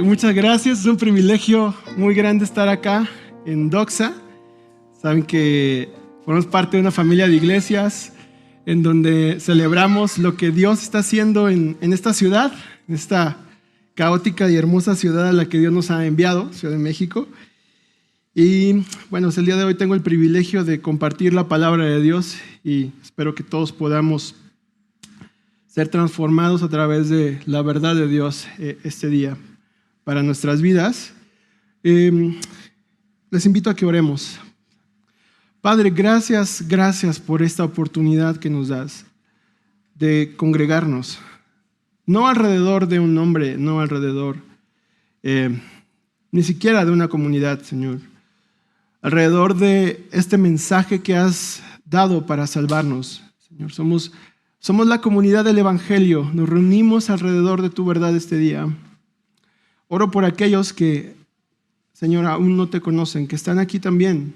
Muchas gracias, es un privilegio muy grande estar acá en Doxa. Saben que formamos parte de una familia de iglesias en donde celebramos lo que Dios está haciendo en esta ciudad, en esta caótica y hermosa ciudad a la que Dios nos ha enviado, Ciudad de México. Y bueno, el día de hoy tengo el privilegio de compartir la palabra de Dios y espero que todos podamos ser transformados a través de la verdad de Dios este día para nuestras vidas. Les invito a que oremos. Padre, gracias por esta oportunidad que nos das de congregarnos, no alrededor de un nombre, no alrededor ni siquiera de una comunidad, Señor, alrededor de este mensaje que has dado para salvarnos, Señor. Somos la comunidad del Evangelio, nos reunimos alrededor de tu verdad este día. Oro por aquellos que, Señor, aún no te conocen, que están aquí también,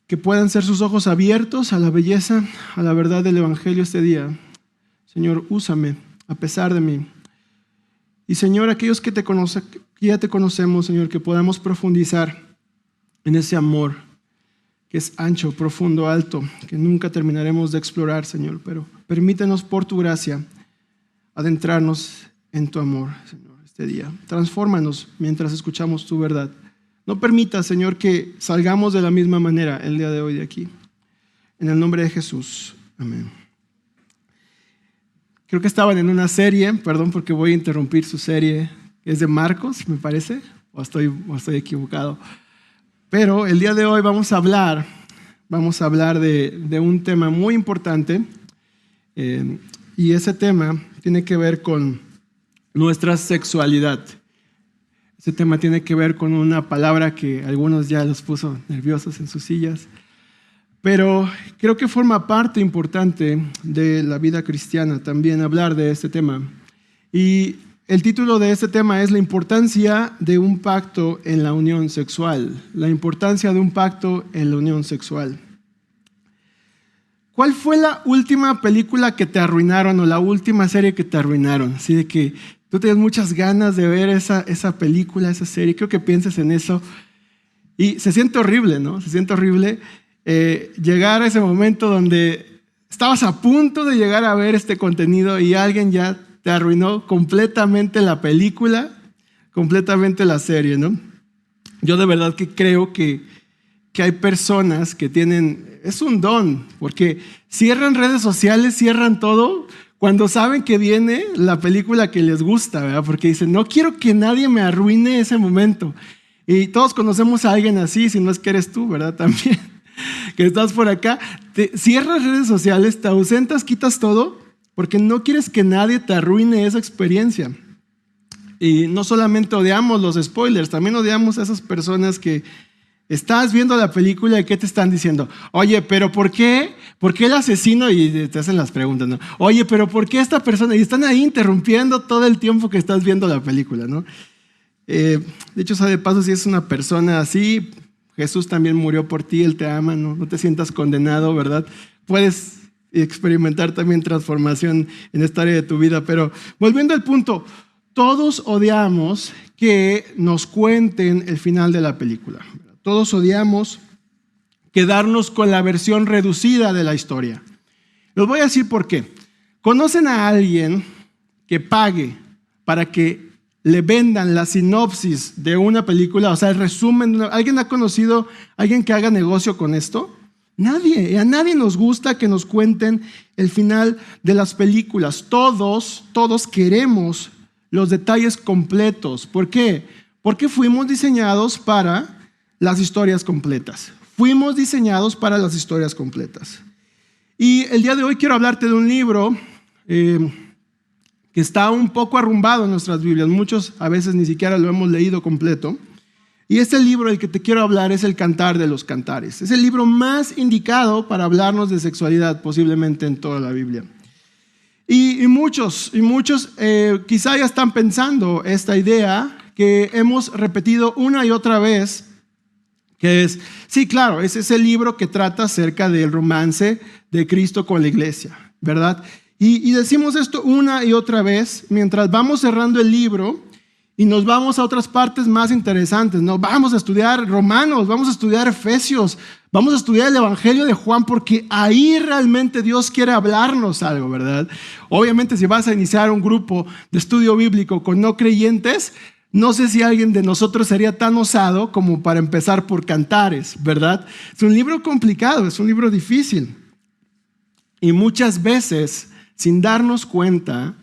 que puedan ser sus ojos abiertos a la belleza, a la verdad del Evangelio este día. Señor, úsame a pesar de mí. Y Señor, aquellos que ya te conocemos, Señor, que podamos profundizar en ese amor que es ancho, profundo, alto, que nunca terminaremos de explorar, Señor, pero permítenos por tu gracia adentrarnos en tu amor, Señor, este día. Transfórmanos mientras escuchamos tu verdad. No permita, Señor, que salgamos de la misma manera el día de hoy de aquí. En el nombre de Jesús. Amén. Creo que estaban en una serie, perdón porque voy a interrumpir su serie, es de Marcos, me parece, o estoy equivocado. Pero el día de hoy vamos a hablar de un tema muy importante y ese tema tiene que ver con nuestra sexualidad. Ese tema tiene que ver con una palabra que algunos ya los puso nerviosos en sus sillas, pero creo que forma parte importante de la vida cristiana también hablar de este tema. Y el título de este tema es la importancia de un pacto en la unión sexual. La importancia de un pacto en la unión sexual. ¿Cuál fue la última película que te arruinaron o la última serie que te arruinaron? Así de que tú tienes muchas ganas de ver esa película, esa serie. Creo que pienses en eso. Y se siente horrible, ¿no? Se siente horrible llegar a ese momento donde estabas a punto de llegar a ver este contenido y alguien ya te arruinó completamente la película, completamente la serie, ¿no? Yo de verdad que creo que hay personas que es un don, porque cierran redes sociales, cierran todo, cuando saben que viene la película que les gusta, ¿verdad? Porque dicen, no quiero que nadie me arruine ese momento. Y todos conocemos a alguien así, si no es que eres tú, ¿verdad? También, que estás por acá, cierras redes sociales, te ausentas, quitas todo, porque no quieres que nadie te arruine esa experiencia. Y no solamente odiamos los spoilers, también odiamos a esas personas que estás viendo la película y ¿qué te están diciendo? Oye, pero ¿por qué el asesino? Y te hacen las preguntas, ¿no? Oye, pero ¿por qué esta persona? Y están ahí interrumpiendo todo el tiempo que estás viendo la película, ¿no? De hecho, de paso, si es una persona así, Jesús también murió por ti, Él te ama, no te sientas condenado, ¿verdad? Puedes experimentar también transformación en esta área de tu vida. Pero volviendo al punto, todos odiamos que nos cuenten el final de la película. Todos odiamos quedarnos con la versión reducida de la historia. Les voy a decir por qué. ¿Conocen a alguien que pague para que le vendan la sinopsis de una película? O sea, el resumen. ¿Alguien ha conocido a alguien que haga negocio con esto? Nadie, a nadie nos gusta que nos cuenten el final de las películas. Todos queremos los detalles completos. ¿Por qué? Porque fuimos diseñados para las historias completas. Fuimos diseñados para las historias completas. Y el día de hoy quiero hablarte de un libro que está un poco arrumbado en nuestras Biblias. Muchos a veces ni siquiera lo hemos leído completo. Y este libro del que te quiero hablar es el Cantar de los Cantares. Es el libro más indicado para hablarnos de sexualidad posiblemente en toda la Biblia. Y muchos quizá ya están pensando esta idea que hemos repetido una y otra vez, que es, sí, claro, ese es el libro que trata acerca del romance de Cristo con la iglesia, ¿verdad? Y decimos esto una y otra vez mientras vamos cerrando el libro y nos vamos a otras partes más interesantes, ¿no? Vamos a estudiar Romanos, vamos a estudiar Efesios, vamos a estudiar el Evangelio de Juan, porque ahí realmente Dios quiere hablarnos algo, ¿verdad? Obviamente, si vas a iniciar un grupo de estudio bíblico con no creyentes, no sé si alguien de nosotros sería tan osado como para empezar por Cantares, ¿verdad? Es un libro complicado, es un libro difícil. Y muchas veces, sin darnos cuenta,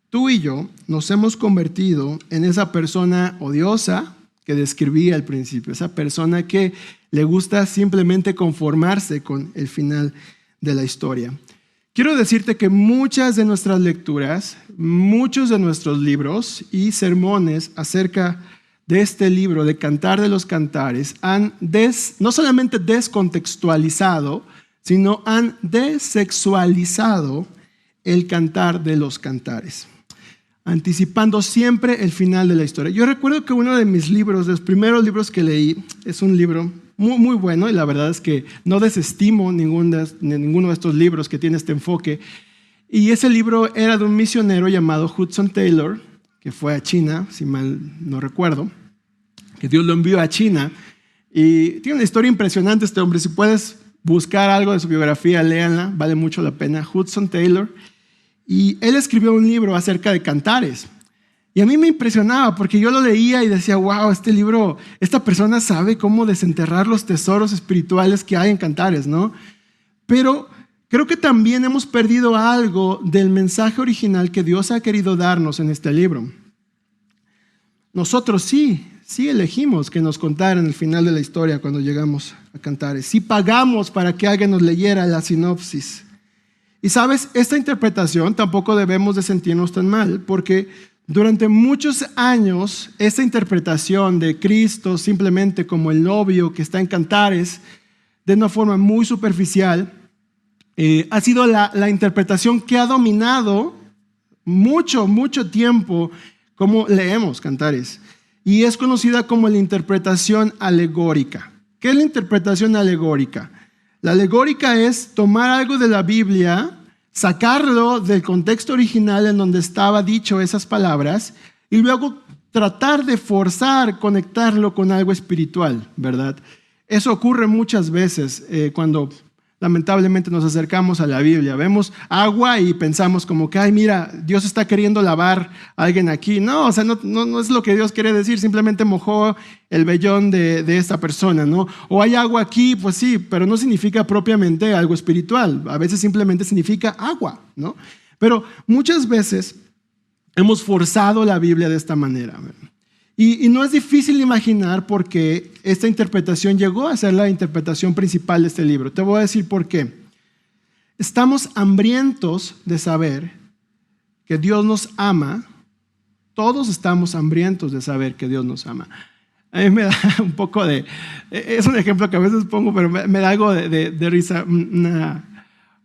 tú y yo nos hemos convertido en esa persona odiosa que describí al principio, esa persona que le gusta simplemente conformarse con el final de la historia. Quiero decirte que muchas de nuestras lecturas, muchos de nuestros libros y sermones acerca de este libro de Cantar de los Cantares han no solamente descontextualizado, sino han desexualizado el Cantar de los Cantares, anticipando siempre el final de la historia. Yo recuerdo que uno de mis libros, de los primeros libros que leí, es un libro muy, muy bueno, y la verdad es que no desestimo ninguno de estos libros que tiene este enfoque. Y ese libro era de un misionero llamado Hudson Taylor, que fue a China, si mal no recuerdo, que Dios lo envió a China. Y tiene una historia impresionante este hombre. Si puedes buscar algo de su biografía, léanla, vale mucho la pena. Hudson Taylor. Y él escribió un libro acerca de cantares. Y a mí me impresionaba porque yo lo leía y decía, wow, este libro, esta persona sabe cómo desenterrar los tesoros espirituales que hay en Cantares, ¿no? Pero creo que también hemos perdido algo del mensaje original que Dios ha querido darnos en este libro. Nosotros sí elegimos que nos contaran el final de la historia cuando llegamos a Cantares. Sí pagamos para que alguien nos leyera la sinopsis. Y sabes, esta interpretación tampoco debemos de sentirnos tan mal, porque durante muchos años esta interpretación de Cristo simplemente como el novio que está en Cantares, de una forma muy superficial, ha sido la interpretación que ha dominado mucho tiempo como leemos Cantares. Y es conocida como la interpretación alegórica. ¿Qué es la interpretación alegórica? La alegórica es tomar algo de la Biblia, sacarlo del contexto original en donde estaba dicho esas palabras y luego tratar de forzar conectarlo con algo espiritual, ¿verdad? Eso ocurre muchas veces cuando lamentablemente nos acercamos a la Biblia. Vemos agua y pensamos como que, ay, mira, Dios está queriendo lavar a alguien aquí. No, o sea, no es lo que Dios quiere decir, simplemente mojó el vellón de esta persona, ¿no? O hay agua aquí, pues sí, pero no significa propiamente algo espiritual. A veces simplemente significa agua, ¿no? Pero muchas veces hemos forzado la Biblia de esta manera. Y no es difícil imaginar por qué esta interpretación llegó a ser la interpretación principal de este libro. Te voy a decir por qué. Estamos hambrientos de saber que Dios nos ama. Todos estamos hambrientos de saber que Dios nos ama. A mí me da un poco de... Es un ejemplo que a veces pongo, pero me da algo de risa.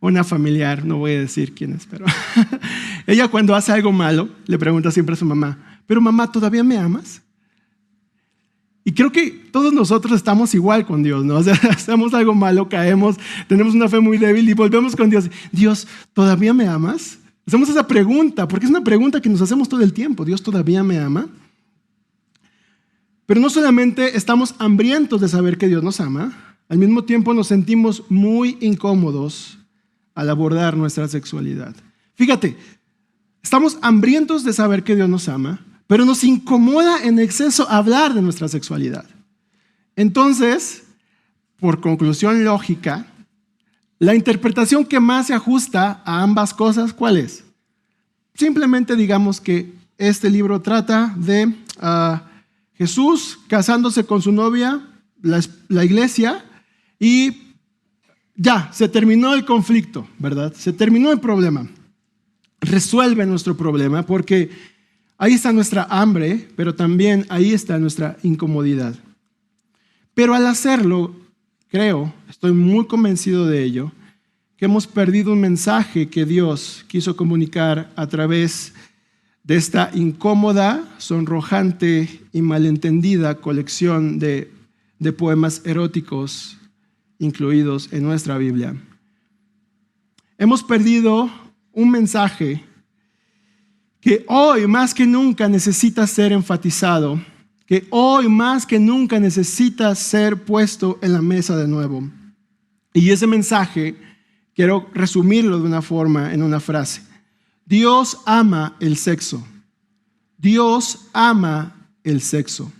Una familiar, no voy a decir quién es, pero ella cuando hace algo malo le pregunta siempre a su mamá, pero mamá, ¿todavía me amas? Y creo que todos nosotros estamos igual con Dios, ¿no? O sea, hacemos algo malo, caemos, tenemos una fe muy débil y volvemos con Dios. Dios, ¿todavía me amas? Hacemos esa pregunta, porque es una pregunta que nos hacemos todo el tiempo. ¿Dios todavía me ama? Pero no solamente estamos hambrientos de saber que Dios nos ama, al mismo tiempo nos sentimos muy incómodos al abordar nuestra sexualidad. Fíjate, estamos hambrientos de saber que Dios nos ama, pero nos incomoda en exceso hablar de nuestra sexualidad. Entonces, por conclusión lógica, la interpretación que más se ajusta a ambas cosas, ¿cuál es? Simplemente digamos que este libro trata de Jesús casándose con su novia, la iglesia, y ya, se terminó el conflicto, ¿verdad? Se terminó el problema. Resuelve nuestro problema porque ahí está nuestra hambre, pero también ahí está nuestra incomodidad. Pero al hacerlo, estoy muy convencido de ello, que hemos perdido un mensaje que Dios quiso comunicar a través de esta incómoda, sonrojante y malentendida colección de poemas eróticos incluidos en nuestra Biblia. Hemos perdido un mensaje que hoy más que nunca necesita ser enfatizado, que hoy más que nunca necesita ser puesto en la mesa de nuevo. Y ese mensaje quiero resumirlo de una forma, en una frase. Dios ama el sexo. Dios ama el sexo.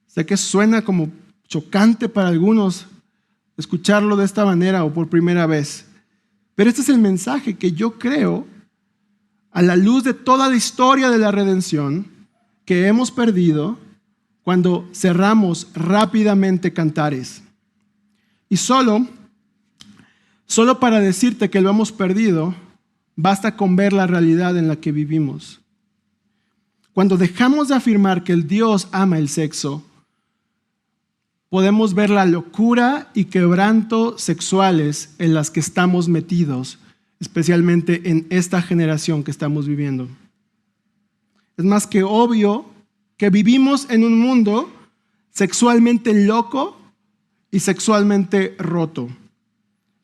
Sé que suena como chocante para algunos escucharlo de esta manera o por primera vez, pero este es el mensaje que yo creo, a la luz de toda la historia de la redención, que hemos perdido cuando cerramos rápidamente Cantares. Y solo para decirte que lo hemos perdido, basta con ver la realidad en la que vivimos. Cuando dejamos de afirmar que el Dios ama el sexo, podemos ver la locura y quebranto sexuales en las que estamos metidos, especialmente en esta generación que estamos viviendo. Es más que obvio que vivimos en un mundo sexualmente loco y sexualmente roto.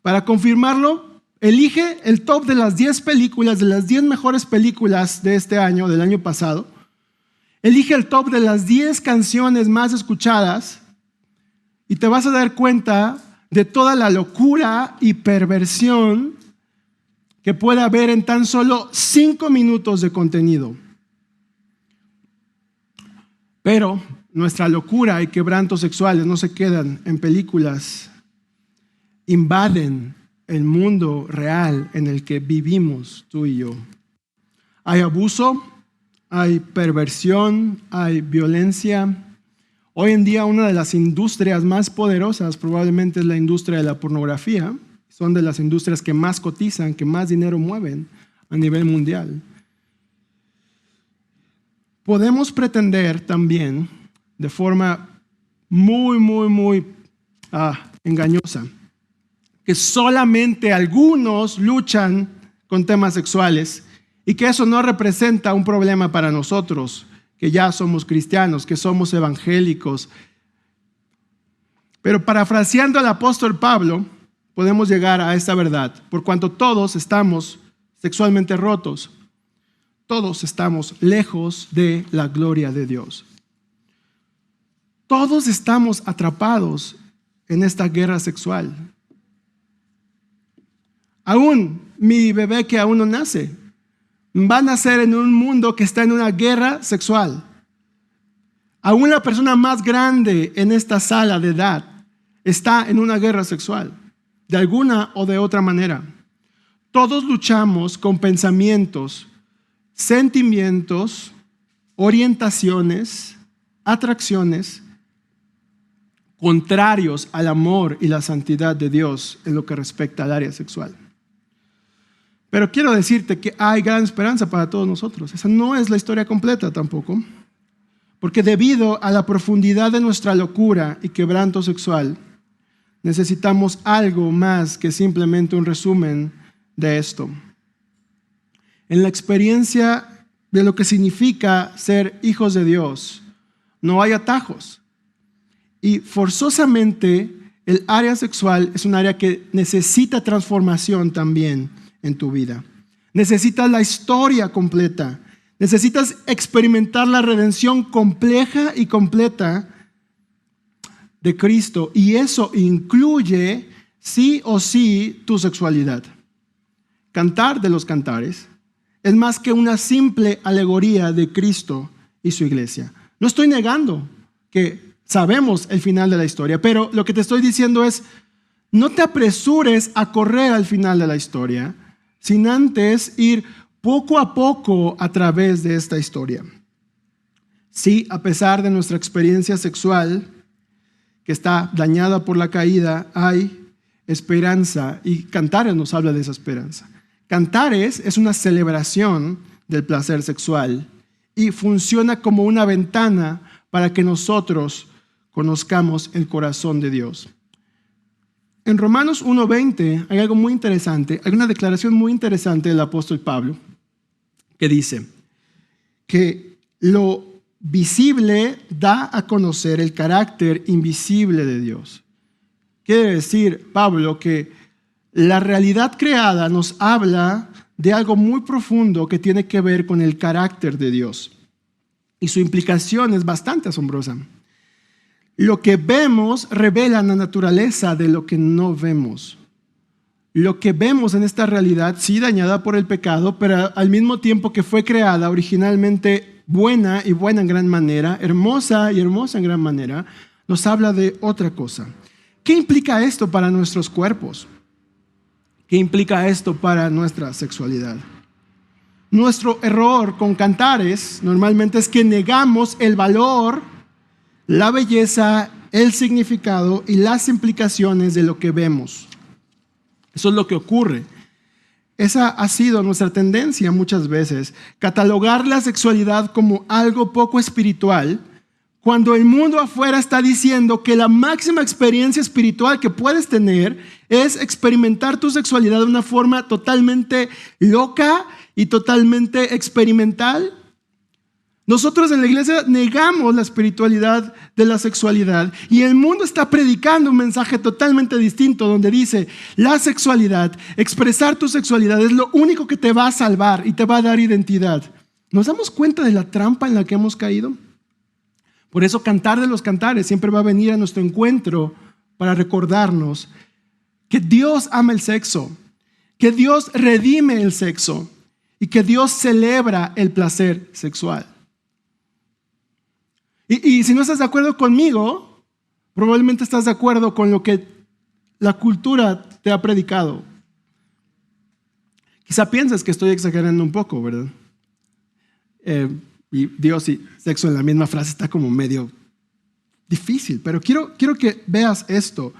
Para confirmarlo, elige el top de las 10 películas, de las 10 mejores películas de este año, del año pasado. Elige el top de las 10 canciones más escuchadas y te vas a dar cuenta de toda la locura y perversión que puede haber en tan solo 5 minutos de contenido. Pero nuestra locura y quebrantos sexuales no se quedan en películas, invaden el mundo real en el que vivimos tú y yo. Hay abuso, hay perversión, hay violencia. Hoy en día una de las industrias más poderosas probablemente es la industria de la pornografía. Son de las industrias que más cotizan, que más dinero mueven a nivel mundial. Podemos pretender también, de forma muy engañosa, que solamente algunos luchan con temas sexuales y que eso no representa un problema para nosotros, que ya somos cristianos, que somos evangélicos. Pero parafraseando al apóstol Pablo, podemos llegar a esta verdad. Por cuanto todos estamos sexualmente rotos, todos estamos lejos de la gloria de Dios. Todos estamos atrapados en esta guerra sexual. Aún mi bebé que aún no nace, va a nacer en un mundo que está en una guerra sexual. Aún la persona más grande en esta sala de edad está en una guerra sexual, de alguna o de otra manera. Todos luchamos con pensamientos, sentimientos, orientaciones, atracciones contrarios al amor y la santidad de Dios en lo que respecta al área sexual. Pero quiero decirte que hay gran esperanza para todos nosotros. Esa no es la historia completa tampoco, porque debido a la profundidad de nuestra locura y quebranto sexual, necesitamos algo más que simplemente un resumen de esto. En la experiencia de lo que significa ser hijos de Dios, no hay atajos. Y forzosamente el área sexual es un área que necesita transformación también en tu vida. Necesitas la historia completa. Necesitas experimentar la redención compleja y completa de Cristo. Y eso incluye sí o sí tu sexualidad. Cantar de los Cantares es más que una simple alegoría de Cristo y su iglesia. No estoy negando que sabemos el final de la historia, pero lo que te estoy diciendo es, no te apresures a correr al final de la historia, sin antes ir poco a poco a través de esta historia. Sí, a pesar de nuestra experiencia sexual, que está dañada por la caída, hay esperanza, y Cantares nos habla de esa esperanza. Cantares es una celebración del placer sexual y funciona como una ventana para que nosotros conozcamos el corazón de Dios. En Romanos 1:20 hay algo muy interesante, hay una declaración muy interesante del apóstol Pablo que dice que lo visible da a conocer el carácter invisible de Dios. Quiere decir, Pablo, que la realidad creada nos habla de algo muy profundo que tiene que ver con el carácter de Dios. Y su implicación es bastante asombrosa. Lo que vemos revela la naturaleza de lo que no vemos. Lo que vemos en esta realidad, sí dañada por el pecado, pero al mismo tiempo que fue creada originalmente buena y buena en gran manera, hermosa y hermosa en gran manera, nos habla de otra cosa. ¿Qué implica esto para nuestros cuerpos? ¿Qué implica esto para nuestra sexualidad? Nuestro error con Cantares normalmente es que negamos el valor, la belleza, el significado y las implicaciones de lo que vemos. Eso es lo que ocurre. Esa ha sido nuestra tendencia muchas veces, catalogar la sexualidad como algo poco espiritual, cuando el mundo afuera está diciendo que la máxima experiencia espiritual que puedes tener es experimentar tu sexualidad de una forma totalmente loca y totalmente experimental. Nosotros en la iglesia negamos la espiritualidad de la sexualidad y el mundo está predicando un mensaje totalmente distinto donde dice, la sexualidad, expresar tu sexualidad es lo único que te va a salvar y te va a dar identidad. ¿Nos damos cuenta de la trampa en la que hemos caído? Por eso Cantar de los Cantares siempre va a venir a nuestro encuentro para recordarnos que Dios ama el sexo, que Dios redime el sexo y que Dios celebra el placer sexual. Y si no estás de acuerdo conmigo, probablemente estás de acuerdo con lo que la cultura te ha predicado. Quizá piensas que estoy exagerando un poco, ¿verdad? Y Dios y sexo en la misma frase está como medio difícil, pero quiero que veas esto.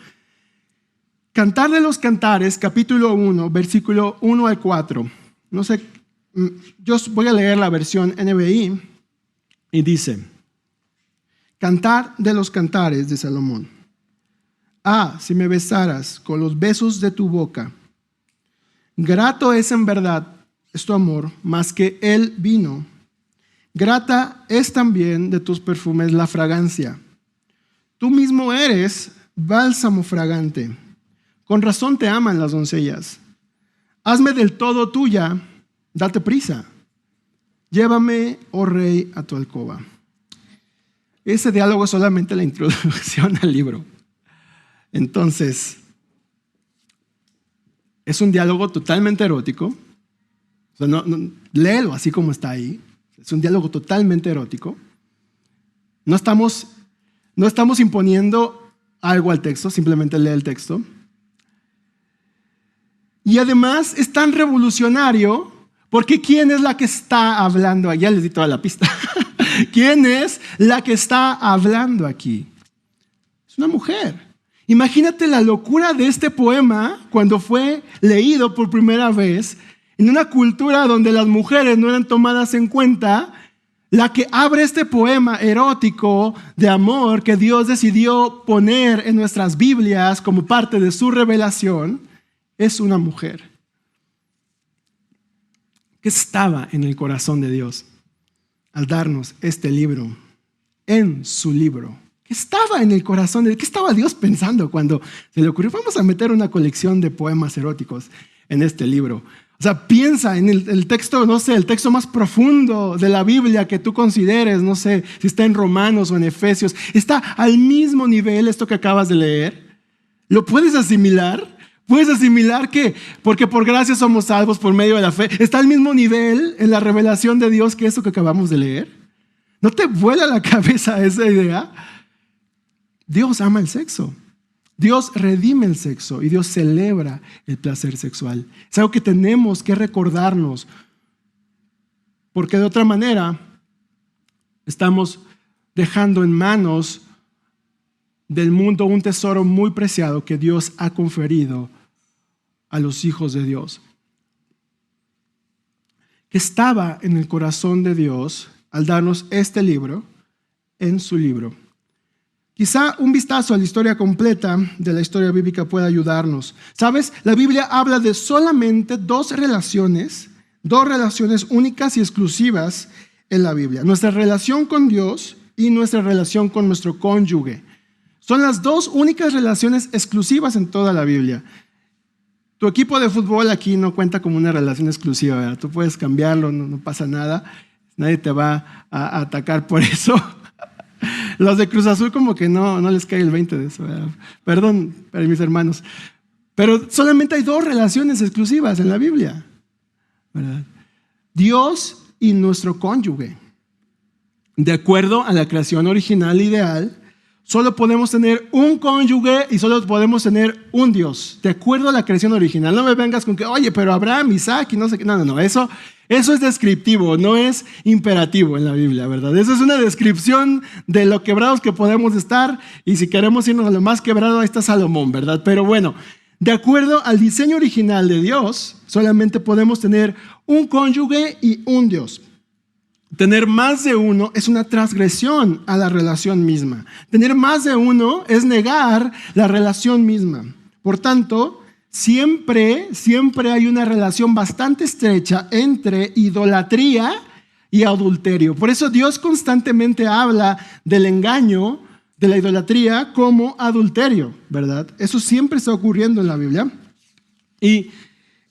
Cantar de los Cantares, capítulo 1, versículo 1 al 4. No sé, yo voy a leer la versión NBI y dice: Cantar de los Cantares de Salomón. Ah, si me besaras con los besos de tu boca. Grato es en verdad, es tu amor, más que el vino. Grata es también de tus perfumes la fragancia. Tú mismo eres bálsamo fragante. Con razón te aman las doncellas. Hazme del todo tuya, date prisa. Llévame, oh rey, a tu alcoba. Ese diálogo es solamente la introducción al libro. Entonces, es un diálogo totalmente erótico. O sea, léelo así como está ahí. Es un diálogo totalmente erótico. No estamos imponiendo algo al texto, simplemente lee el texto. Y además es tan revolucionario porque ¿quién es la que está hablando? Ya les di toda la pista. ¿Quién es la que está hablando aquí? Es una mujer. Imagínate la locura de este poema cuando fue leído por primera vez en una cultura donde las mujeres no eran tomadas en cuenta. La que abre este poema erótico de amor que Dios decidió poner en nuestras Biblias como parte de su revelación es una mujer. ¿Qué estaba en el corazón de Dios al darnos este libro, en su libro? ¿Qué estaba en el corazón de Dios? ¿Qué estaba Dios pensando cuando se le ocurrió? Vamos a meter una colección de poemas eróticos en este libro. O sea, piensa en el texto, no sé, el texto más profundo de la Biblia que tú consideres, no sé si está en Romanos o en Efesios. Está al mismo nivel esto que acabas de leer. ¿Lo puedes asimilar? ¿Puedes asimilar que porque por gracia somos salvos por medio de la fe? ¿Está al mismo nivel en la revelación de Dios que esto que acabamos de leer? ¿No te vuela la cabeza esa idea? Dios ama el sexo. Dios redime el sexo y Dios celebra el placer sexual. Es algo que tenemos que recordarnos, porque de otra manera estamos dejando en manos del mundo un tesoro muy preciado que Dios ha conferido a los hijos de Dios. Que estaba en el corazón de Dios al darnos este libro en su libro. Quizá un vistazo a la historia completa de la historia bíblica pueda ayudarnos. ¿Sabes? La Biblia habla de solamente dos relaciones únicas y exclusivas en la Biblia. Nuestra relación con Dios y nuestra relación con nuestro cónyuge. Son las dos únicas relaciones exclusivas en toda la Biblia. Tu equipo de fútbol aquí no cuenta como una relación exclusiva, ¿verdad? Tú puedes cambiarlo, no pasa nada. Nadie te va a atacar por eso. Los de Cruz Azul como que no les cae el 20 de eso, ¿verdad? Perdón para mis hermanos. Pero solamente hay dos relaciones exclusivas en la Biblia, ¿verdad? Dios y nuestro cónyuge. De acuerdo a la creación original ideal, solo podemos tener un cónyuge y solo podemos tener un Dios. De acuerdo a la creación original. No me vengas con que, oye, pero Abraham, Isaac y no sé qué. No. Eso es descriptivo, no es imperativo en la Biblia, ¿verdad? Eso es una descripción de lo quebrados que podemos estar. Y si queremos irnos a lo más quebrado, ahí está Salomón, ¿verdad? Pero bueno, de acuerdo al diseño original de Dios, solamente podemos tener un cónyuge y un Dios. Tener más de uno es una transgresión a la relación misma. Tener más de uno es negar la relación misma. Por tanto, siempre hay una relación bastante estrecha entre idolatría y adulterio. Por eso Dios constantemente habla del engaño, de la idolatría como adulterio, ¿verdad? Eso siempre está ocurriendo en la Biblia. Y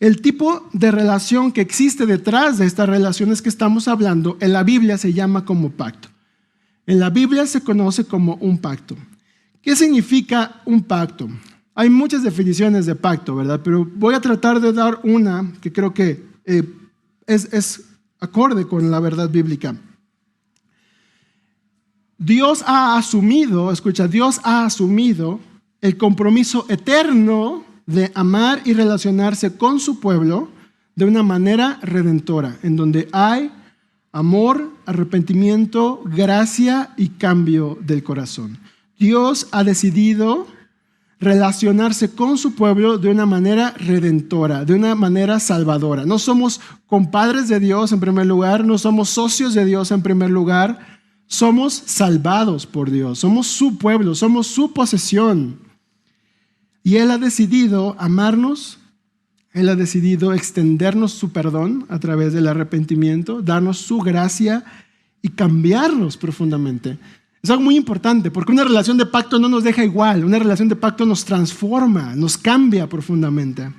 el tipo de relación que existe detrás de estas relaciones que estamos hablando, en la Biblia se llama como pacto. En la Biblia se conoce como un pacto. ¿Qué significa un pacto? Hay muchas definiciones de pacto, ¿verdad? Pero voy a tratar de dar una que creo que es acorde con la verdad bíblica. Dios ha asumido el compromiso eterno de amar y relacionarse con su pueblo de una manera redentora, en donde hay amor, arrepentimiento, gracia y cambio del corazón. Dios ha decidido relacionarse con su pueblo de una manera redentora, de una manera salvadora. No somos compadres de Dios en primer lugar, no somos socios de Dios en primer lugar, somos salvados por Dios, somos su pueblo, somos su posesión. Y Él ha decidido amarnos, Él ha decidido extendernos su perdón a través del arrepentimiento, darnos su gracia y cambiarnos profundamente. Es algo muy importante, porque una relación de pacto no nos deja igual, una relación de pacto nos transforma, nos cambia profundamente.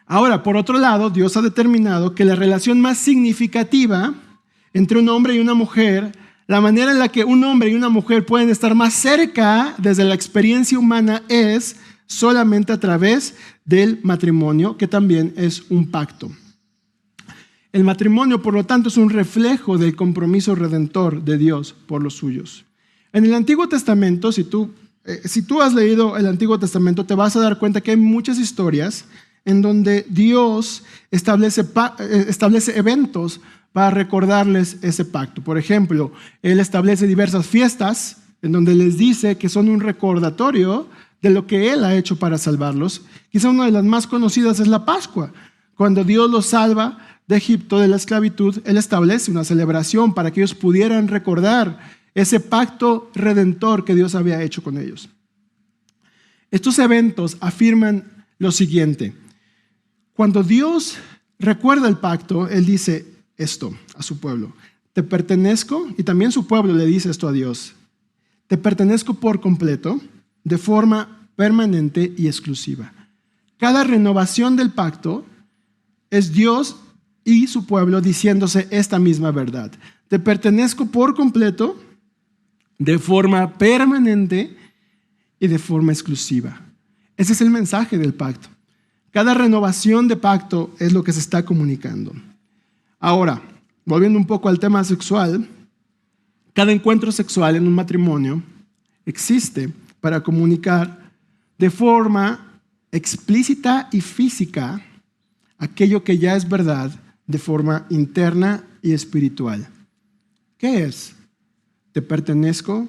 Ahora, por otro lado, Dios ha determinado que la relación más significativa entre un hombre y una mujer, la manera en la que un hombre y una mujer pueden estar más cerca desde la experiencia humana es solamente a través del matrimonio, que también es un pacto. El matrimonio, por lo tanto, es un reflejo del compromiso redentor de Dios por los suyos. En el Antiguo Testamento, si tú has leído el Antiguo Testamento, te vas a dar cuenta que hay muchas historias en donde Dios establece eventos para recordarles ese pacto. Por ejemplo, Él establece diversas fiestas en donde les dice que son un recordatorio de lo que Él ha hecho para salvarlos. Quizá una de las más conocidas es la Pascua. Cuando Dios los salva de Egipto, de la esclavitud, Él establece una celebración para que ellos pudieran recordar ese pacto redentor que Dios había hecho con ellos. Estos eventos afirman lo siguiente. Cuando Dios recuerda el pacto, Él dice esto a su pueblo: te pertenezco, y también su pueblo le dice esto a Dios: te pertenezco por completo, de forma permanente y exclusiva. Cada renovación del pacto es Dios y su pueblo diciéndose esta misma verdad: te pertenezco por completo, de forma permanente y de forma exclusiva. Ese es el mensaje del pacto. Cada renovación de pacto es lo que se está comunicando. Ahora, volviendo un poco al tema sexual, cada encuentro sexual en un matrimonio existe para comunicar de forma explícita y física aquello que ya es verdad de forma interna y espiritual. ¿Qué es? Te pertenezco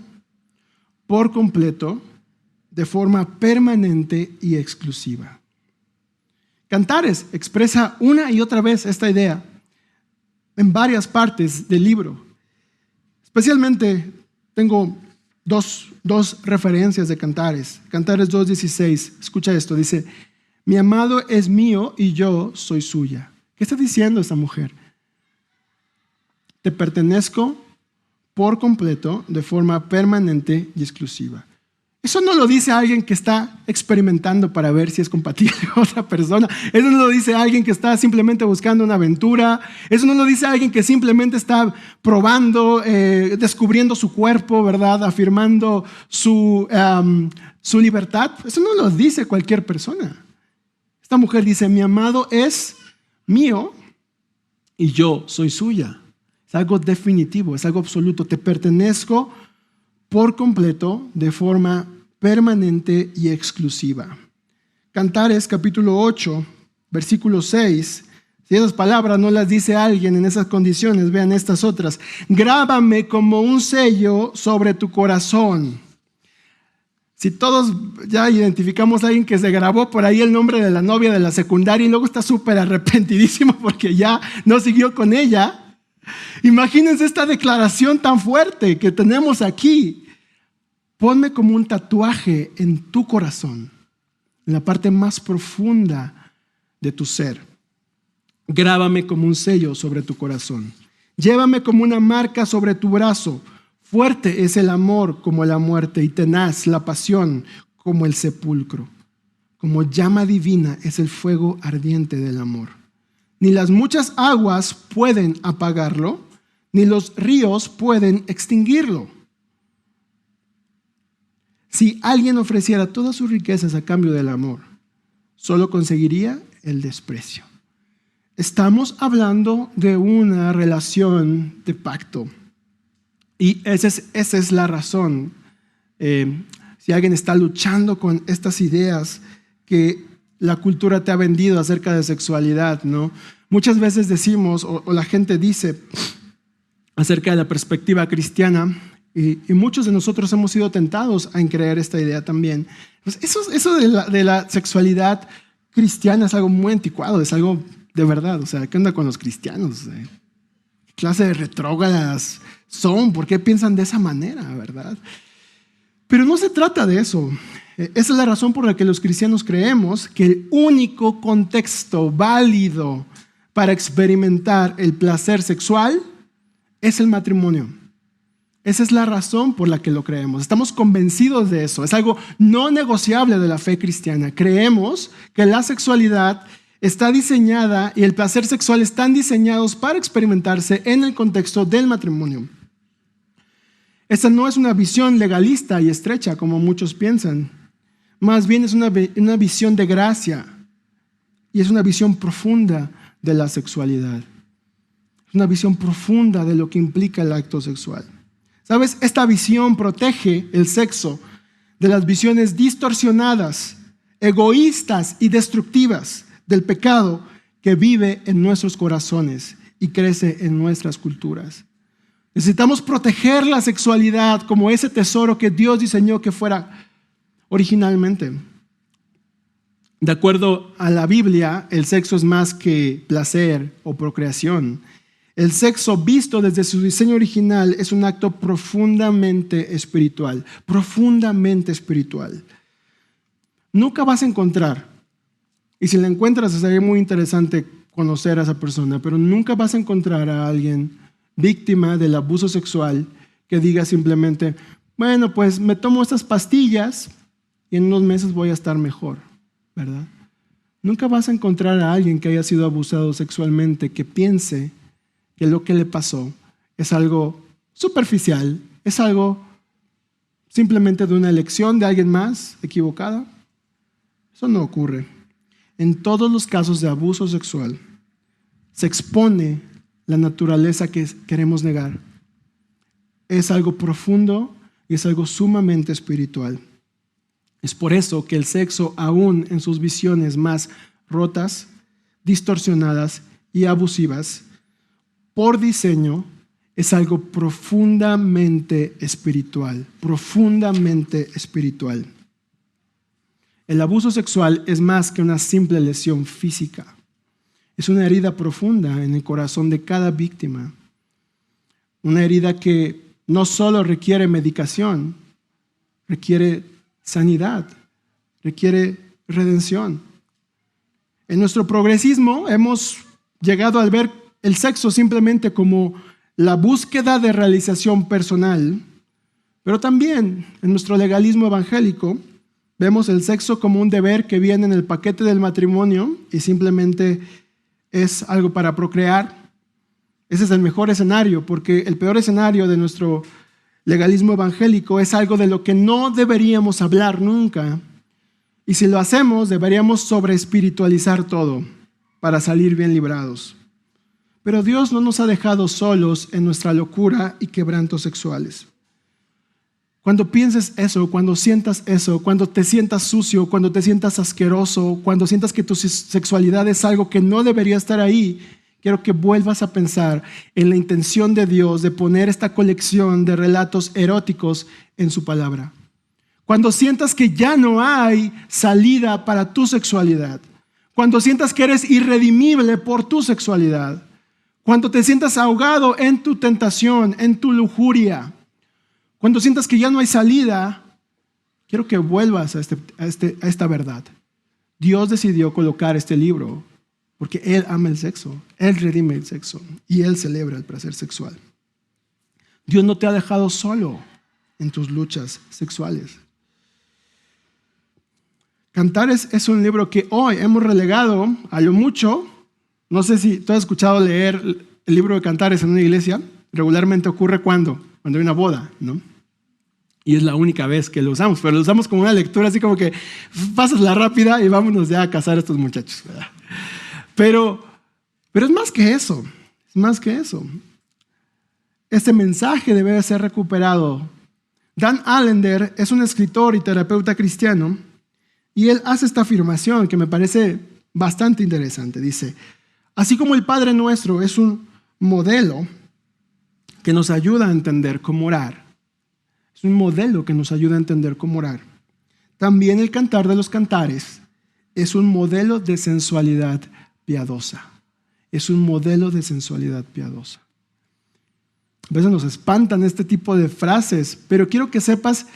por completo, de forma permanente y exclusiva. Cantares expresa una y otra vez esta idea en varias partes del libro. Especialmente tengo dos referencias de Cantares. Cantares 2:16, escucha esto, dice: mi amado es mío y yo soy suya. ¿Qué está diciendo esta mujer? Te pertenezco por completo, de forma permanente y exclusiva. Eso no lo dice alguien que está experimentando para ver si es compatible con otra persona. Eso no lo dice alguien que está simplemente buscando una aventura. Eso no lo dice alguien que simplemente está probando, descubriendo su cuerpo, ¿verdad? Afirmando su libertad. Eso no lo dice cualquier persona. Esta mujer dice, mi amado es mío y yo soy suya. Es algo definitivo, es algo absoluto. Te pertenezco por completo, de forma permanente y exclusiva. Cantares capítulo 8, versículo 6. Si esas palabras no las dice alguien en esas condiciones, vean estas otras. Grábame como un sello sobre tu corazón. Si todos ya identificamos a alguien que se grabó por ahí el nombre de la novia de la secundaria y luego está súper arrepentidísimo porque ya no siguió con ella, imagínense esta declaración tan fuerte que tenemos aquí. Ponme como un tatuaje en tu corazón, en la parte más profunda de tu ser. Grábame como un sello sobre tu corazón. Llévame como una marca sobre tu brazo. Fuerte es el amor como la muerte y tenaz la pasión como el sepulcro. Como llama divina es el fuego ardiente del amor. Ni las muchas aguas pueden apagarlo, ni los ríos pueden extinguirlo. Si alguien ofreciera todas sus riquezas a cambio del amor, solo conseguiría el desprecio. Estamos hablando de una relación de pacto. Y esa es la razón. Si alguien está luchando con estas ideas que la cultura te ha vendido acerca de sexualidad, ¿no? Muchas veces decimos, o la gente dice acerca de la perspectiva cristiana, y muchos de nosotros hemos sido tentados a creer esta idea también. Pues eso de la sexualidad cristiana es algo muy anticuado, es algo de verdad. O sea, ¿qué onda con los cristianos? ¿Qué clase de retrógradas son? ¿Por qué piensan de esa manera, verdad? Pero no se trata de eso. Esa es la razón por la que los cristianos creemos que el único contexto válido para experimentar el placer sexual es el matrimonio. Esa es la razón por la que lo creemos. Estamos convencidos de eso. Es algo no negociable de la fe cristiana. Creemos que la sexualidad está diseñada y el placer sexual están diseñados para experimentarse en el contexto del matrimonio. Esta no es una visión legalista y estrecha como muchos piensan. Más bien es una visión de gracia y es una visión profunda de la sexualidad. Es una visión profunda de lo que implica el acto sexual. ¿Sabes? Esta visión protege el sexo de las visiones distorsionadas, egoístas y destructivas del pecado que vive en nuestros corazones y crece en nuestras culturas. Necesitamos proteger la sexualidad como ese tesoro que Dios diseñó que fuera originalmente. De acuerdo a la Biblia, el sexo es más que placer o procreación. El sexo visto desde su diseño original es un acto profundamente espiritual, profundamente espiritual. Nunca vas a encontrar, y si la encuentras sería muy interesante conocer a esa persona, pero nunca vas a encontrar a alguien víctima del abuso sexual que diga simplemente, bueno, pues me tomo estas pastillas y en unos meses voy a estar mejor, ¿verdad? Nunca vas a encontrar a alguien que haya sido abusado sexualmente que piense que lo que le pasó es algo superficial, es algo simplemente de una elección de alguien más equivocada. Eso no ocurre. En todos los casos de abuso sexual se expone la naturaleza que queremos negar. Es algo profundo y es algo sumamente espiritual. Es por eso que el sexo, aún en sus visiones más rotas, distorsionadas y abusivas, por diseño, es algo profundamente espiritual, profundamente espiritual. El abuso sexual es más que una simple lesión física. Es una herida profunda en el corazón de cada víctima. Una herida que no solo requiere medicación, requiere sanidad, requiere redención. En nuestro progresismo hemos llegado a ver el sexo simplemente como la búsqueda de realización personal, Pero también en nuestro legalismo evangélico vemos el sexo como un deber que viene en el paquete del matrimonio y simplemente es algo para procrear. Ese es el mejor escenario, porque el peor escenario de nuestro legalismo evangélico es algo de lo que no deberíamos hablar nunca. Y si lo hacemos, deberíamos sobreespiritualizar todo para salir bien librados. Pero Dios no nos ha dejado solos en nuestra locura y quebrantos sexuales. Cuando pienses eso, cuando sientas eso, cuando te sientas sucio, cuando te sientas asqueroso, cuando sientas que tu sexualidad es algo que no debería estar ahí, quiero que vuelvas a pensar en la intención de Dios de poner esta colección de relatos eróticos en su palabra. Cuando sientas que ya no hay salida para tu sexualidad, cuando sientas que eres irredimible por tu sexualidad, cuando te sientas ahogado en tu tentación, en tu lujuria, cuando sientas que ya no hay salida, quiero que vuelvas a esta verdad. Dios decidió colocar este libro porque Él ama el sexo, Él redime el sexo y Él celebra el placer sexual. Dios no te ha dejado solo en tus luchas sexuales. Cantares es un libro que hoy hemos relegado a lo mucho. No sé si tú has escuchado leer el libro de Cantares en una iglesia. Regularmente ocurre cuando hay una boda, ¿no? Y es la única vez que lo usamos, pero lo usamos como una lectura así como que pasas la rápida y vámonos ya a casar a estos muchachos, ¿verdad? Pero es más que eso, es más que eso. Este mensaje debe ser recuperado. Dan Allender es un escritor y terapeuta cristiano y él hace esta afirmación que me parece bastante interesante. Dice, así como el Padre Nuestro es un modelo que nos ayuda a entender cómo orar, es un modelo que nos ayuda a entender cómo orar, también el Cantar de los Cantares es un modelo de sensualidad piadosa. Es un modelo de sensualidad piadosa. A veces nos espantan este tipo de frases, pero quiero que sepas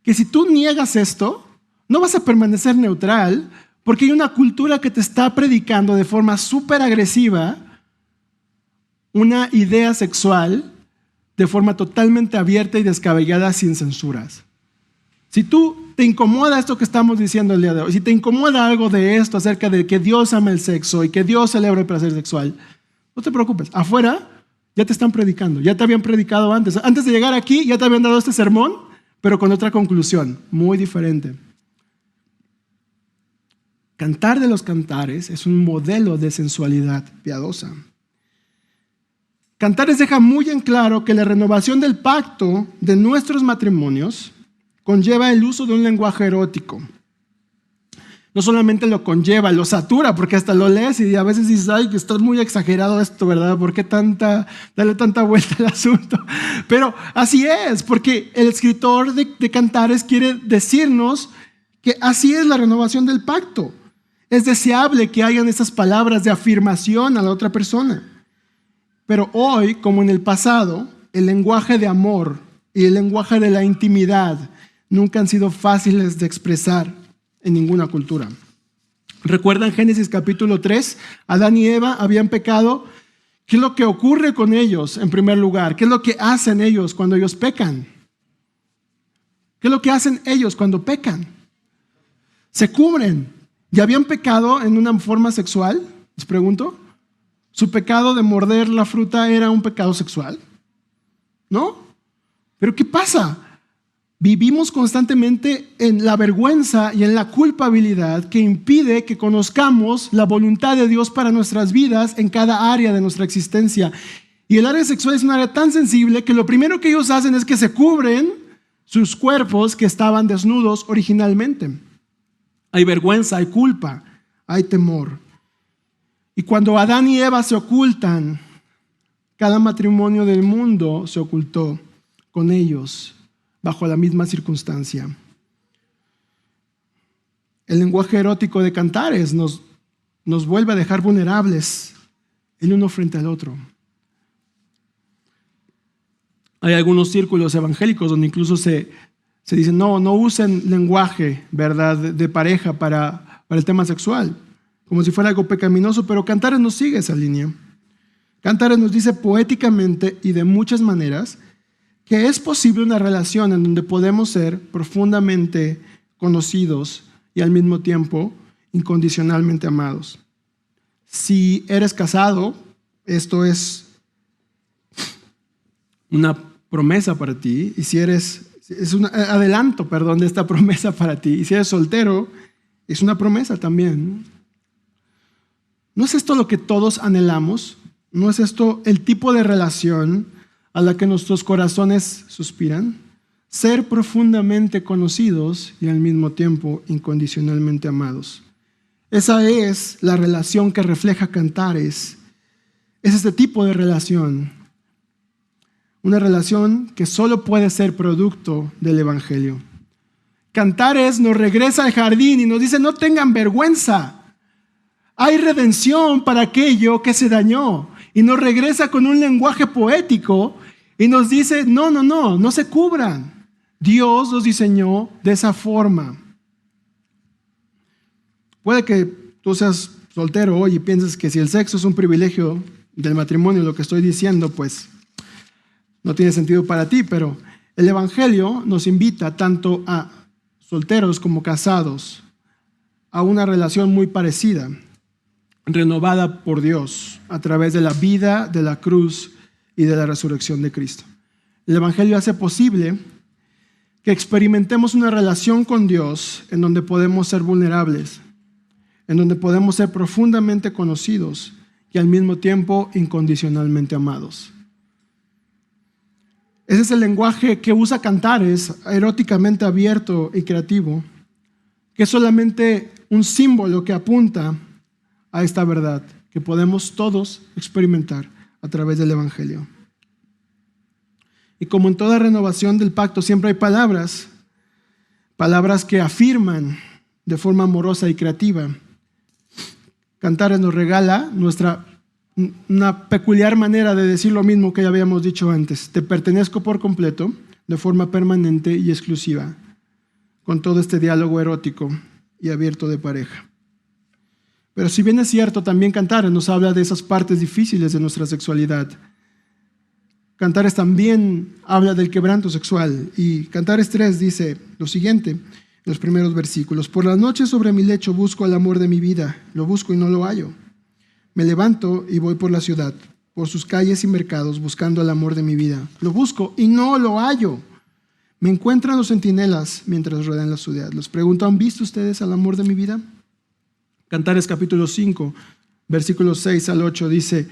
que si tú niegas esto, no vas a permanecer neutral, porque hay una cultura que te está predicando de forma súper agresiva una idea sexual de forma totalmente abierta y descabellada, sin censuras. Si tú te incomoda esto que estamos diciendo el día de hoy, si te incomoda algo de esto acerca de que Dios ama el sexo y que Dios celebra el placer sexual, no te preocupes. Afuera ya te están predicando, ya te habían predicado antes. Antes de llegar aquí ya te habían dado este sermón, pero con otra conclusión, muy diferente. Cantar de los Cantares es un modelo de sensualidad piadosa. Cantares deja muy en claro que la renovación del pacto de nuestros matrimonios conlleva el uso de un lenguaje erótico. No solamente lo conlleva, lo satura, porque hasta lo lees y a veces dices, ay, que está muy exagerado esto, ¿verdad? ¿Por qué darle tanta vuelta al asunto? Pero así es, porque el escritor de Cantares quiere decirnos que así es la renovación del pacto. Es deseable que hayan esas palabras de afirmación a la otra persona. Pero hoy, como en el pasado, el lenguaje de amor y el lenguaje de la intimidad nunca han sido fáciles de expresar en ninguna cultura. ¿Recuerdan Génesis capítulo 3? Adán y Eva habían pecado. ¿Qué es lo que ocurre con ellos en primer lugar? ¿Qué es lo que hacen ellos cuando ellos pecan? ¿Qué es lo que hacen ellos cuando pecan? Se cubren. ¿Ya habían pecado en una forma sexual? Les pregunto. ¿Su pecado de morder la fruta era un pecado sexual? ¿No? ¿Pero qué pasa? Vivimos constantemente en la vergüenza y en la culpabilidad que impide que conozcamos la voluntad de Dios para nuestras vidas en cada área de nuestra existencia. Y el área sexual es un área tan sensible que lo primero que ellos hacen es que se cubren sus cuerpos que estaban desnudos originalmente. Hay vergüenza, hay culpa, hay temor. Y cuando Adán y Eva se ocultan, cada matrimonio del mundo se ocultó con ellos bajo la misma circunstancia. El lenguaje erótico de Cantares nos vuelve a dejar vulnerables el uno frente al otro. Hay algunos círculos evangélicos donde incluso se dicen, no usen lenguaje, ¿verdad?, de pareja para el tema sexual, como si fuera algo pecaminoso, pero Cantares nos sigue esa línea. Cantares nos dice poéticamente y de muchas maneras que es posible una relación en donde podemos ser profundamente conocidos y al mismo tiempo incondicionalmente amados. Si eres casado, esto es una promesa para ti, y si eres, es un adelanto, de esta promesa para ti, y si eres soltero, es una promesa también. ¿No es esto lo que todos anhelamos? ¿No es esto el tipo de relación a la que nuestros corazones suspiran? Ser profundamente conocidos y al mismo tiempo incondicionalmente amados. Esa es la relación que refleja Cantares. Es este tipo de relación. Una relación que solo puede ser producto del Evangelio. Cantares nos regresa al jardín y nos dice: no tengan vergüenza. Hay redención para aquello que se dañó. Y nos regresa con un lenguaje poético y nos dice: no se cubran. Dios los diseñó de esa forma. Puede que tú seas soltero hoy y pienses que si el sexo es un privilegio del matrimonio, lo que estoy diciendo, pues no tiene sentido para ti, pero el Evangelio nos invita tanto a solteros como casados a una relación muy parecida, renovada por Dios a través de la vida, de la cruz y de la resurrección de Cristo. El Evangelio hace posible que experimentemos una relación con Dios en donde podemos ser vulnerables, en donde podemos ser profundamente conocidos y al mismo tiempo incondicionalmente amados. Ese es el lenguaje que usa Cantares, eróticamente abierto y creativo, que es solamente un símbolo que apunta a esta verdad que podemos todos experimentar a través del Evangelio. Y como en toda renovación del pacto siempre hay palabras que afirman de forma amorosa y creativa. Cantares nos regala una peculiar manera de decir lo mismo que ya habíamos dicho antes. Te pertenezco por completo, de forma permanente y exclusiva, con todo este diálogo erótico y abierto de pareja. Pero si bien es cierto, también Cantares nos habla de esas partes difíciles de nuestra sexualidad. Cantares también habla del quebranto sexual. Y Cantares 3 dice lo siguiente, en los primeros versículos: por las noches sobre mi lecho busco el amor de mi vida, lo busco y no lo hallo. Me levanto y voy por la ciudad, por sus calles y mercados, buscando el amor de mi vida. Lo busco y no lo hallo. Me encuentran los centinelas mientras rodean la ciudad. Les pregunto: ¿han visto ustedes al amor de mi vida? Cantares capítulo 5, versículos 6 al 8 dice: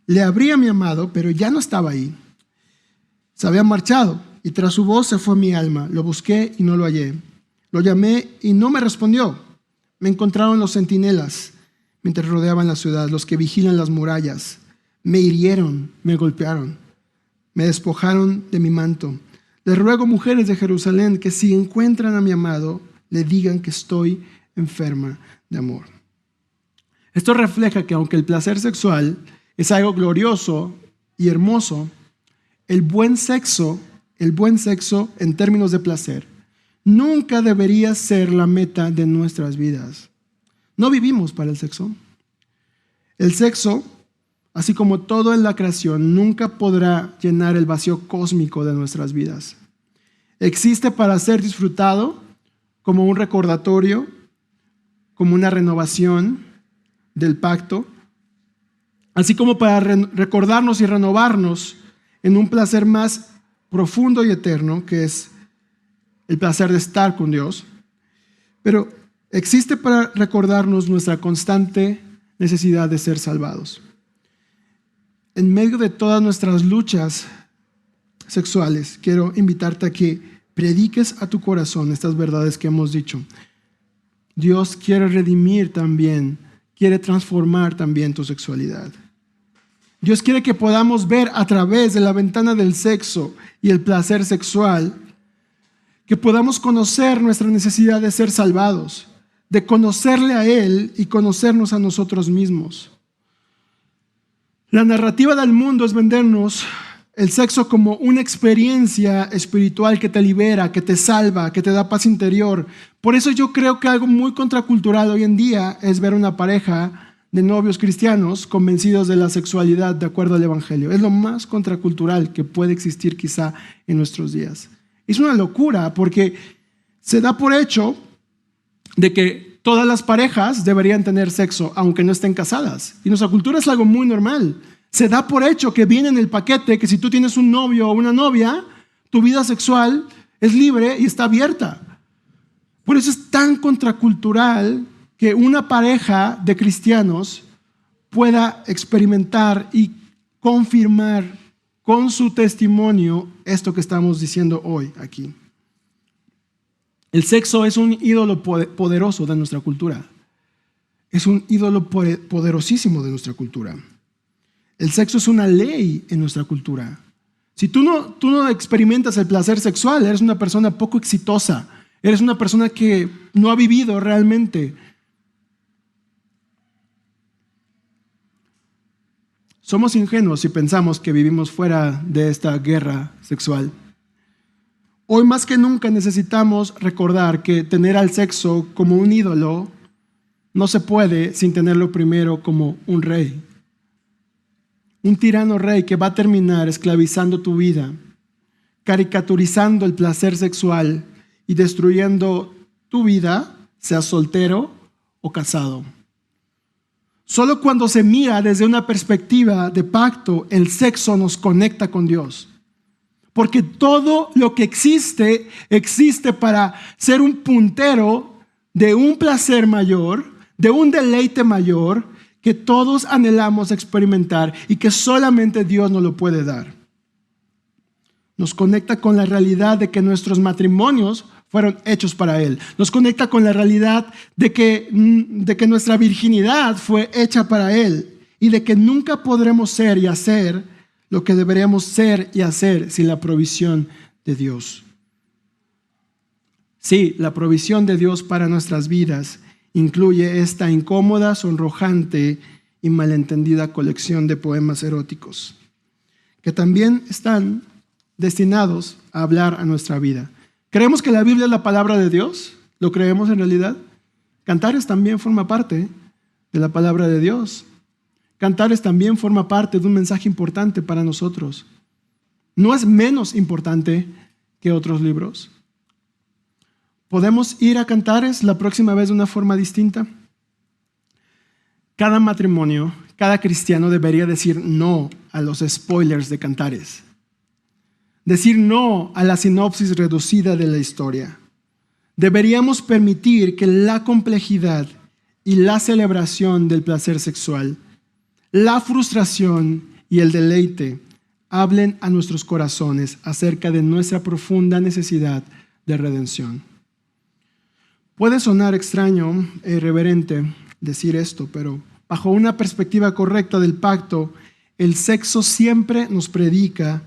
le abrí a mi amado, pero ya no estaba ahí. Se había marchado y tras su voz se fue mi alma. Lo busqué y no lo hallé. Lo llamé y no me respondió. Me encontraron los centinelas mientras rodeaban la ciudad, los que vigilan las murallas. Me hirieron, me golpearon, me despojaron de mi manto. Les ruego, mujeres de Jerusalén, que si encuentran a mi amado, le digan que estoy enferma de amor. Esto refleja que aunque el placer sexual es algo glorioso y hermoso, el buen sexo en términos de placer nunca debería ser la meta de nuestras vidas. No vivimos para el sexo. El sexo, así como todo en la creación, nunca podrá llenar el vacío cósmico de nuestras vidas. Existe para ser disfrutado como un recordatorio, como una renovación del pacto, así como para recordarnos y renovarnos en un placer más profundo y eterno, que es el placer de estar con Dios. Pero existe para recordarnos nuestra constante necesidad de ser salvados. En medio de todas nuestras luchas sexuales, quiero invitarte a que prediques a tu corazón estas verdades que hemos dicho. Dios quiere redimir también, quiere transformar también tu sexualidad. Dios quiere que podamos ver a través de la ventana del sexo y el placer sexual, que podamos conocer nuestra necesidad de ser salvados, de conocerle a Él y conocernos a nosotros mismos. La narrativa del mundo es vendernos el sexo como una experiencia espiritual que te libera, que te salva, que te da paz interior. Por eso yo creo que algo muy contracultural hoy en día es ver una pareja de novios cristianos convencidos de la sexualidad de acuerdo al Evangelio. Es lo más contracultural que puede existir quizá en nuestros días. Es una locura porque se da por hecho de que todas las parejas deberían tener sexo aunque no estén casadas. Y nuestra cultura es algo muy normal. Se da por hecho que viene en el paquete que si tú tienes un novio o una novia, tu vida sexual es libre y está abierta. Por eso es tan contracultural que una pareja de cristianos pueda experimentar y confirmar con su testimonio esto que estamos diciendo hoy aquí. El sexo es un ídolo poderoso de nuestra cultura. Es un ídolo poderosísimo de nuestra cultura. El sexo es una ley en nuestra cultura. Si tú no experimentas el placer sexual, eres una persona poco exitosa. Eres una persona que no ha vivido realmente. Somos ingenuos si pensamos que vivimos fuera de esta guerra sexual. Hoy más que nunca necesitamos recordar que tener al sexo como un ídolo no se puede sin tenerlo primero como un rey. Un tirano rey que va a terminar esclavizando tu vida, caricaturizando el placer sexual y destruyendo tu vida, seas soltero o casado. Solo cuando se mira desde una perspectiva de pacto, el sexo nos conecta con Dios. Porque todo lo que existe para ser un puntero de un placer mayor, de un deleite mayor, que todos anhelamos experimentar y que solamente Dios nos lo puede dar. Nos conecta con la realidad de que nuestros matrimonios fueron hechos para Él. Nos conecta con la realidad de que nuestra virginidad fue hecha para Él y de que nunca podremos ser y hacer lo que deberíamos ser y hacer sin la provisión de Dios. Sí, la provisión de Dios para nuestras vidas incluye esta incómoda, sonrojante y malentendida colección de poemas eróticos, que también están destinados a hablar a nuestra vida. ¿Creemos que la Biblia es la palabra de Dios? ¿Lo creemos en realidad? Cantares también forma parte de la palabra de Dios. Cantares también forma parte de un mensaje importante para nosotros. No es menos importante que otros libros. ¿Podemos ir a Cantares la próxima vez de una forma distinta? Cada matrimonio, cada cristiano debería decir no a los spoilers de Cantares. Decir no a la sinopsis reducida de la historia. Deberíamos permitir que la complejidad y la celebración del placer sexual, la frustración y el deleite hablen a nuestros corazones acerca de nuestra profunda necesidad de redención. Puede sonar extraño e irreverente decir esto, pero bajo una perspectiva correcta del pacto, el sexo siempre nos predica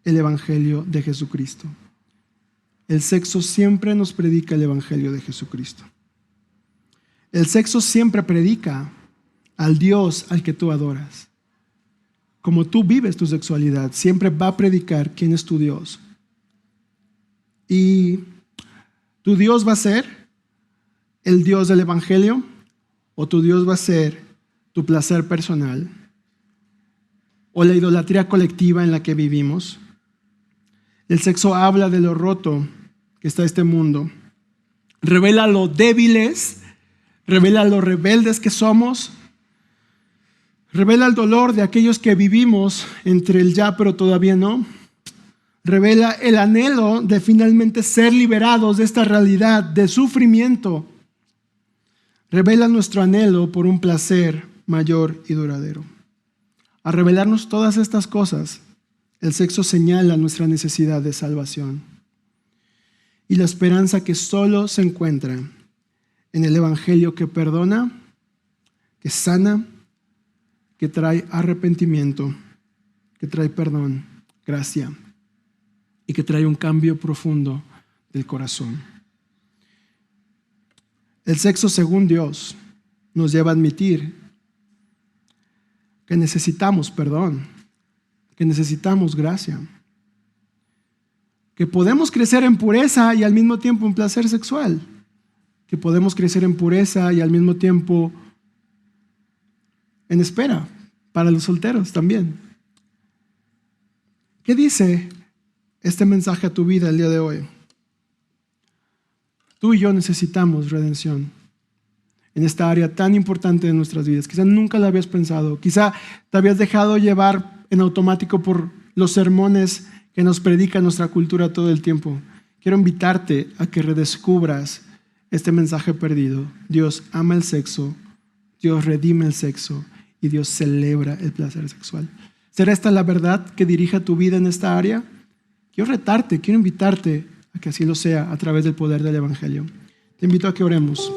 el Evangelio de Jesucristo. El sexo siempre nos predica el Evangelio de Jesucristo. El sexo siempre predica al Dios al que tú adoras. Como tú vives tu sexualidad, siempre va a predicar quién es tu Dios. Y tu Dios va a ser el Dios del Evangelio, o tu Dios va a ser tu placer personal, o la idolatría colectiva en la que vivimos. El sexo habla de lo roto que está este mundo. Revela lo débiles, revela lo rebeldes que somos, revela el dolor de aquellos que vivimos entre el ya pero todavía no. Revela el anhelo de finalmente ser liberados de esta realidad de sufrimiento. Revela nuestro anhelo por un placer mayor y duradero. Al revelarnos todas estas cosas, el sexo señala nuestra necesidad de salvación y la esperanza que solo se encuentra en el Evangelio que perdona, que sana, que trae arrepentimiento, que trae perdón, gracia y que trae un cambio profundo del corazón. El sexo, según Dios, nos lleva a admitir que necesitamos perdón, que necesitamos gracia, que podemos crecer en pureza y al mismo tiempo en placer sexual, que podemos crecer en pureza y al mismo tiempo en espera para los solteros también. ¿Qué dice este mensaje a tu vida el día de hoy? Tú y yo necesitamos redención en esta área tan importante de nuestras vidas. Quizá nunca la habías pensado, quizá te habías dejado llevar en automático por los sermones que nos predica nuestra cultura todo el tiempo. Quiero invitarte a que redescubras este mensaje perdido. Dios ama el sexo, Dios redime el sexo y Dios celebra el placer sexual. ¿Será esta la verdad que dirija tu vida en esta área? Quiero retarte, quiero invitarte a que así lo sea a través del poder del Evangelio. Te invito a que oremos.